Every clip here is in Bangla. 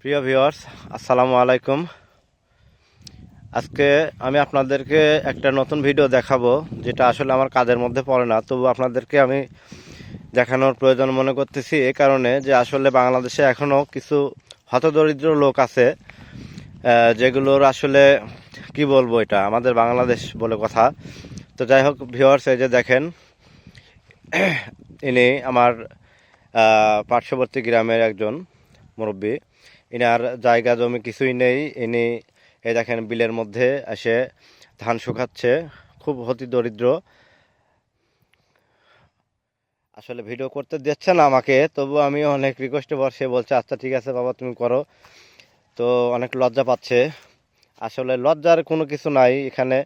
প্রিয় ভিউয়ার্স, আসসালামু আলাইকুম। আজকে আমি আপনাদেরকে একটা নতুন ভিডিও দেখাবো, যেটা আসলে আমার কাজের মধ্যে পড়ে না, তবু আপনাদেরকে আমি দেখানোর প্রয়োজন মনে করতেছি এই কারণে যে আসলে বাংলাদেশে এখনও কিছু হতদরিদ্র লোক আছে, যেগুলোর আসলে কি বলবো, এটা আমাদের বাংলাদেশ বলে কথা। তো যাই হোক ভিউয়ার্স, এই যে দেখেন, ইনি আমার পার্শ্ববর্তী গ্রামের একজন মুরব্বী। ইনার জায়গা জমি কিছুই নেই। ইনি এই দেখেন বিলের মধ্যে এসে ধান শুকাচ্ছে, খুব অতি দরিদ্র। আসলে ভিডিও করতে দিচ্ছে না আমাকে, তবু আমি অনেক রিকোয়েস্টে সে বলছে আচ্ছা ঠিক আছে বাবা তুমি করো। তো অনেক লজ্জা পাচ্ছে। আসলে লজ্জার কোনো কিছু নাই এখানে।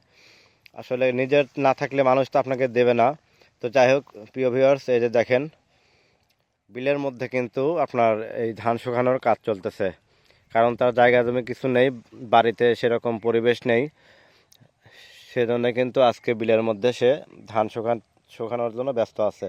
আসলে নিজের না থাকলে মানুষ তো আপনাকে দেবে না। তো যাই হোক প্রিয় ভিউয়ার্স, এই যে দেখেন বিলের মধ্যে কিন্তু আপনার এই ধান শুকানোর কাজ চলতেছে, কারণ তার জায়গা জমি কিছু নেই, বাড়িতে সেরকম পরিবেশ নেই। সেজন্য কিন্তু আজকে বিলের মধ্যে সে ধান শুকানোর জন্য ব্যস্ত আছে।